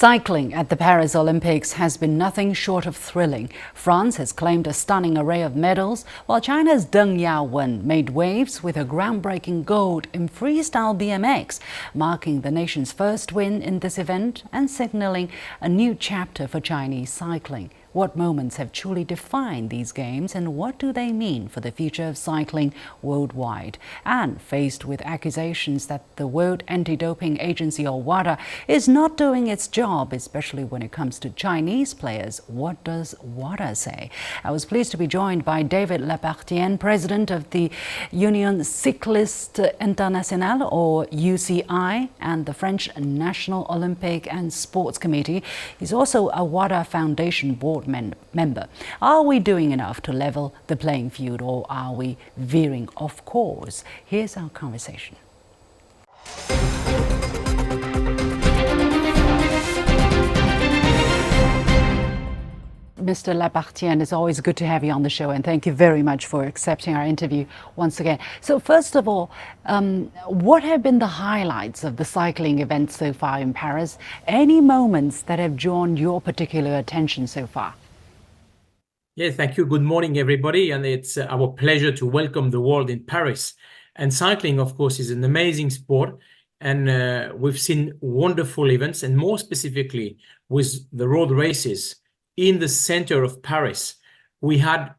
Cycling at the Paris Olympics has been nothing short of thrilling. France has claimed a stunning array of medals, while China's Deng Yawen made waves with a groundbreaking gold in freestyle BMX, marking the nation's first win in this event and signaling a new chapter for Chinese cycling. What moments have truly defined these games, and what do they mean for the future of cycling worldwide? And faced with accusations that the World Anti-Doping Agency, or WADA, is not doing its job, especially when it comes to Chinese players, what does WADA say? I was pleased to be joined by David Lappartient, president of the Union Cycliste Internationale, or UCI, and the French National Olympic and Sports Committee. He's also a WADA Foundation Board member. Are we doing enough to level the playing field, or are we veering off course? Here's our conversation. Mr. Lappartient, it's always good to have you on the show, and thank you very much for accepting our interview once again. So first of all, what have been the highlights of the cycling event so far in Paris? Any moments that have drawn your particular attention so far? Yes, thank you. Good morning, everybody. And it's our pleasure to welcome the world in Paris. And cycling, of course, is an amazing sport. And we've seen wonderful events, and more specifically with the road races in the center of Paris. We had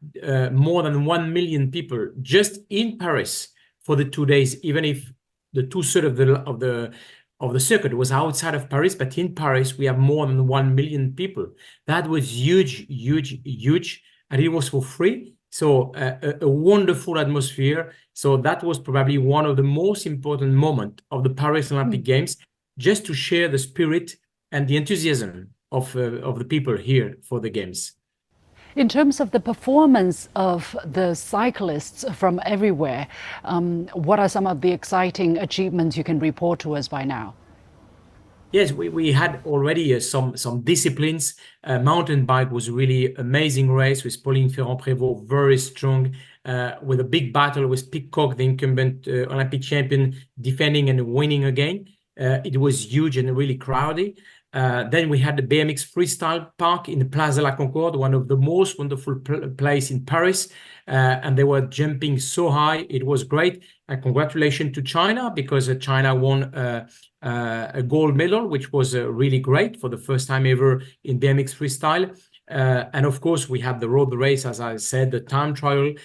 more than 1 million people just in Paris for the 2 days, even if the two-thirds of the circuit was outside of Paris, but in Paris we have more than 1 million people. That was huge, and it was for free. So a wonderful atmosphere. So that was probably one of the most important moments of the Paris Olympic Games, just to share the spirit and the enthusiasm of the people here for the Games. In terms of the performance of the cyclists from everywhere, what are some of the exciting achievements you can report to us by now? Yes, we had already some disciplines. Mountain bike was really amazing race with Pauline Ferrand-Prévot, very strong, with a big battle with Pidcock, the incumbent Olympic champion, defending and winning again. It was huge and really crowded. Then we had the BMX freestyle park in the Place de la Concorde, one of the most wonderful places in Paris. And they were jumping so high. It was great. And congratulations to China, because China won a gold medal, which was really great for the first time ever in BMX freestyle. And of course, we had the road race, as I said, the time trial.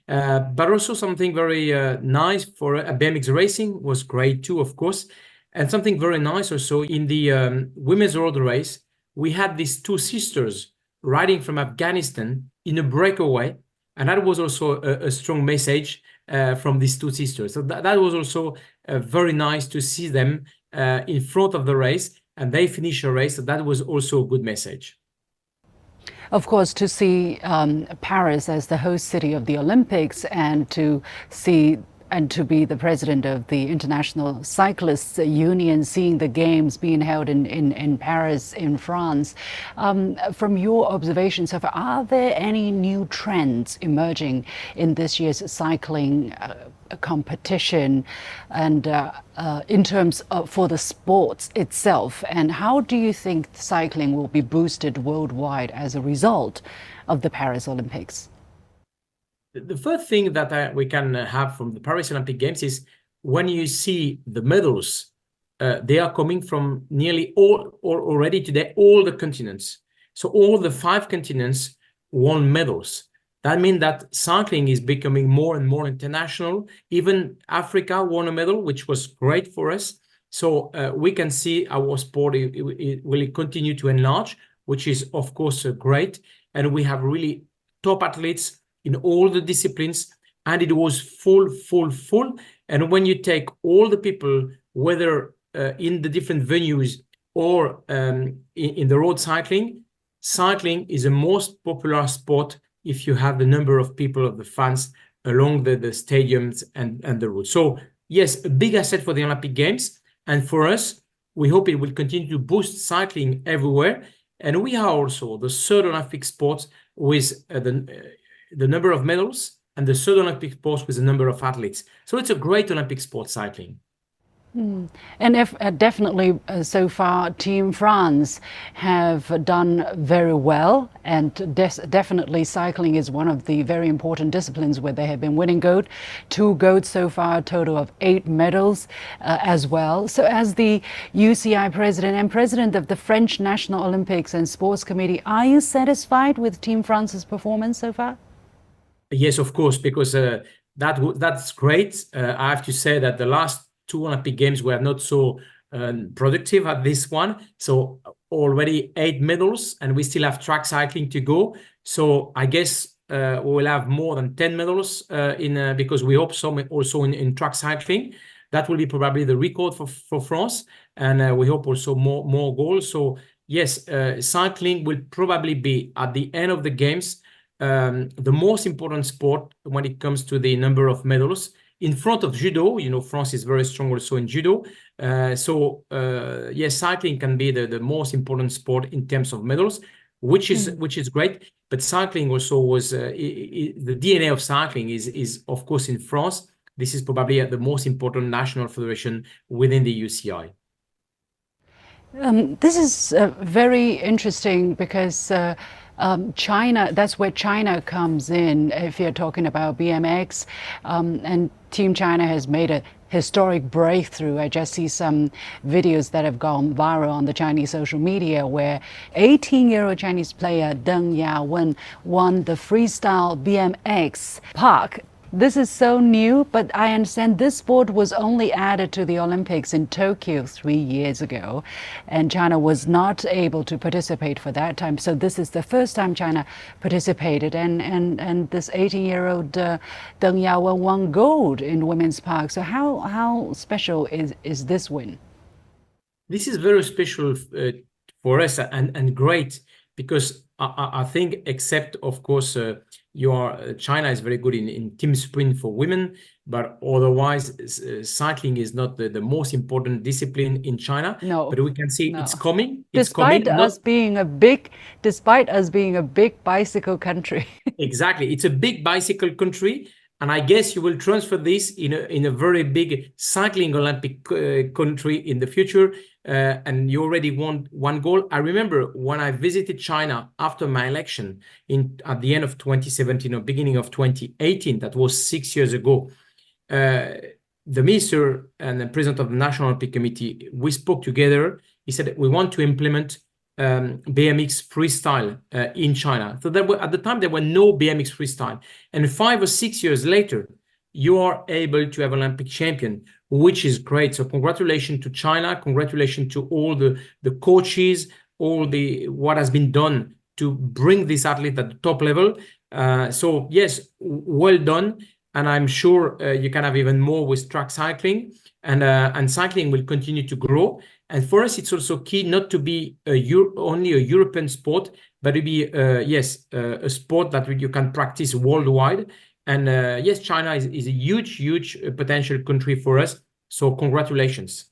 But also something very nice for BMX racing was great too, of course. And something very nice also in the women's road race, we had these two sisters riding from Afghanistan in a breakaway. And that was also a strong message from these two sisters. So that was also very nice to see them in front of the race, and they finished a race. So that was also a good message. Of course, to see Paris as the host city of the Olympics, and to be the president of the International Cyclists Union, seeing the games being held in Paris, in France. From your observations so far, are there any new trends emerging in this year's cycling competition, and in terms of for the sports itself? And how do you think cycling will be boosted worldwide as a result of the Paris Olympics? The first thing that we can have from the Paris Olympic Games is when you see the medals, they are coming from nearly already today, all the continents. So all the 5 continents won medals. That means that cycling is becoming more and more international. Even Africa won a medal, which was great for us. So we can see our sport it will continue to enlarge, which is, of course, great. And we have really top athletes in all the disciplines, and it was full. And when you take all the people, whether in the different venues or in the road cycling is the most popular sport if you have the number of people, of the fans along the stadiums and the roads. So yes, a big asset for the Olympic Games. And for us, we hope it will continue to boost cycling everywhere. And we are also the third Olympic sport with the number of medals, and the third Olympic sport with the number of athletes. So it's a great Olympic sport, cycling. And if definitely so far, Team France have done very well, and definitely cycling is one of the very important disciplines where they have been winning gold, 2 golds so far, a total of 8 medals as well. So, as the UCI president and president of the French National Olympics and Sports Committee, are you satisfied with Team France's performance so far? Yes, of course, because that's great. I have to say that the last 2 Olympic Games were not so productive at this one. So already 8 medals, and we still have track cycling to go. So I guess we will have more than 10 medals because we hope some also in track cycling. That will be probably the record for France, and we hope also more goals. So yes, cycling will probably be at the end of the games the most important sport when it comes to the number of medals, in front of judo. You know, France is very strong also in judo. Yes, cycling can be the most important sport in terms of medals, which is great. But cycling also was the DNA of cycling is of course in France. This is probably the most important national federation within the UCI. This is very interesting because China, that's where China comes in if you're talking about BMX. And Team China has made a historic breakthrough. I just see some videos that have gone viral on the Chinese social media where 18-year-old Chinese player Deng Yawen won the freestyle BMX park. This is so new, but I understand this sport was only added to the Olympics in Tokyo 3 years ago, and China was not able to participate for that time. So this is the first time China participated, and this 18-year-old Deng Yawen won gold in women's park. So how special is this win? This is very special for us and great because I think, except of course, China is very good in team sprint for women, but otherwise cycling is not the most important discipline in China. No, but we can see no. it's coming. Despite us being a big bicycle country. Exactly, it's a big bicycle country. And I guess you will transfer this in a very big cycling Olympic country in the future. And you already won 1 goal. I remember when I visited China after my election at the end of 2017 or beginning of 2018, that was 6 years ago. The minister and the president of the National Olympic Committee, we spoke together. He said, we want to implement BMX freestyle in China. So at the time there were no BMX freestyle, and 5 or 6 years later you are able to have Olympic champion, which is great. So congratulations to China, congratulations to all the coaches, what has been done to bring this athlete at the top level. So yes, well done, and I'm sure you can have even more with track cycling, and cycling will continue to grow. And for us, it's also key not to be only a European sport, but to be, a sport that you can practice worldwide. And yes, China is a huge potential country for us. So congratulations.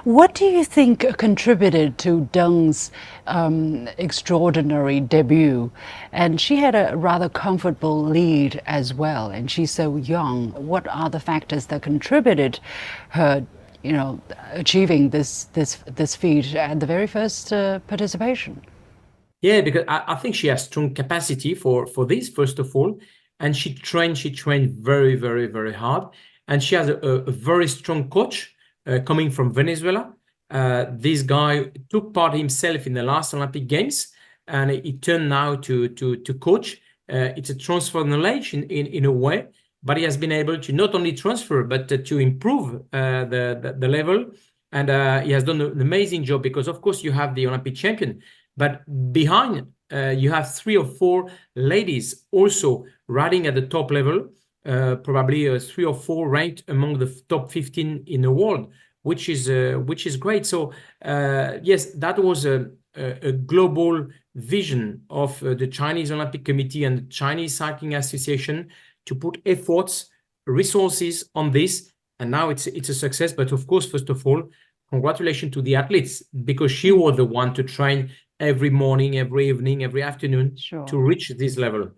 What do you think contributed to Deng's extraordinary debut? And she had a rather comfortable lead as well, and she's so young. What are the factors that contributed her achieving this feat at the very first participation? Yeah, because I think she has strong capacity for this, first of all, and she trained very hard, and she has a very strong coach coming from Venezuela. This guy took part himself in the last Olympic Games, and he turned now to coach. It's a transfer of knowledge in a way. But he has been able to not only transfer, but to improve the level. And he has done an amazing job because, of course, you have the Olympic champion. But behind, you have 3 or 4 ladies also riding at the top level, probably 3 or 4 ranked among the top 15 in the world, which is great. So, yes, that was a global vision of the Chinese Olympic Committee and the Chinese Cycling Association to put efforts, resources on this, and now it's a success. But of course, first of all, congratulations to the athletes, because she was the one to train every morning, every evening, every afternoon to reach this level.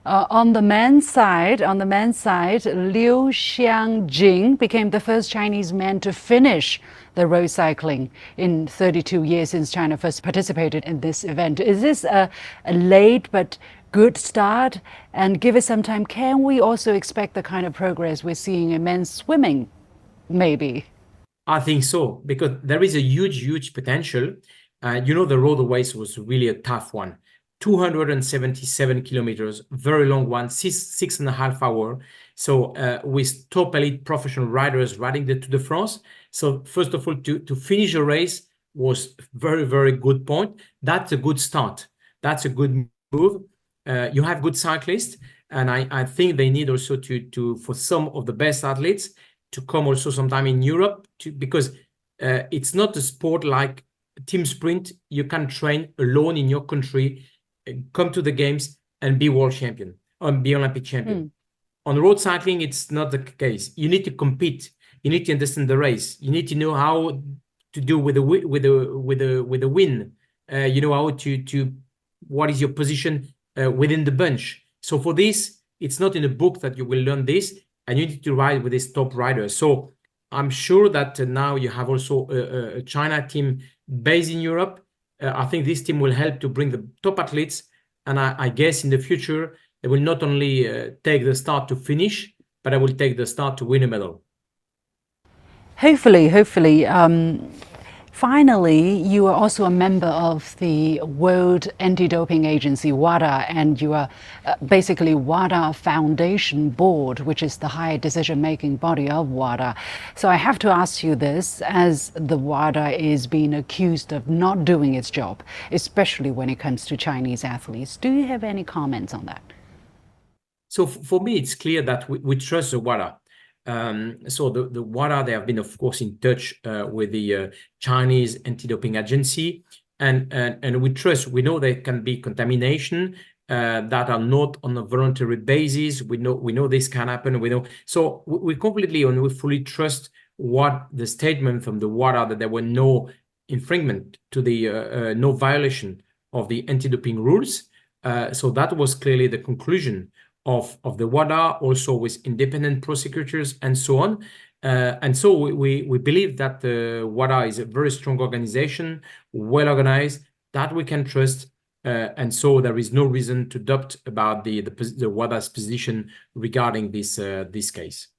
On the men's side, Liu Xiangjing became the first Chinese man to finish the road cycling in 32 years since China first participated in this event. Is this a late but good start? And give it some time, can we also expect the kind of progress we're seeing in men's swimming, maybe? I think so, because there is a huge potential. The road race was really a tough one. 277 kilometers, very long one, 6.5 hours. So with top elite professional riders riding the Tour de France. So first of all, to finish a race was very good point. That's a good start. That's a good move. You have good cyclists, and I think they need also to for some of the best athletes to come also sometime in Europe, because it's not a sport like team sprint. You can train alone in your country, come to the games and be world champion or be Olympic champion. On road cycling, it's not the case. You need to compete. You need to understand the race. You need to know how to do with the win. You know how to what is your position within the bunch. So for this, it's not in a book that you will learn this, and you need to ride with these top riders. So I'm sure that now you have also a China team based in Europe. I think this team will help to bring the top athletes, and I guess in the future they will not only take the start to finish, but I will take the start to win a medal. Hopefully. Finally, you are also a member of the World Anti-Doping Agency, WADA, and you are basically WADA Foundation Board, which is the high decision-making body of WADA. So I have to ask you this, as the WADA is being accused of not doing its job, especially when it comes to Chinese athletes. Do you have any comments on that? So for me, it's clear that we trust the WADA. So the WADA, they have been, of course, in touch with the Chinese anti-doping agency, and we trust. We know there can be contamination that are not on a voluntary basis. We know this can happen. We know, so we completely and we fully trust what the statement from the WADA, that there were no infringement to the no violation of the anti-doping rules. So that was clearly the conclusion of the WADA, also with independent prosecutors and so on. And so we believe that the WADA is a very strong organization, well organized, that we can trust. And so there is no reason to doubt about the WADA's position regarding this case.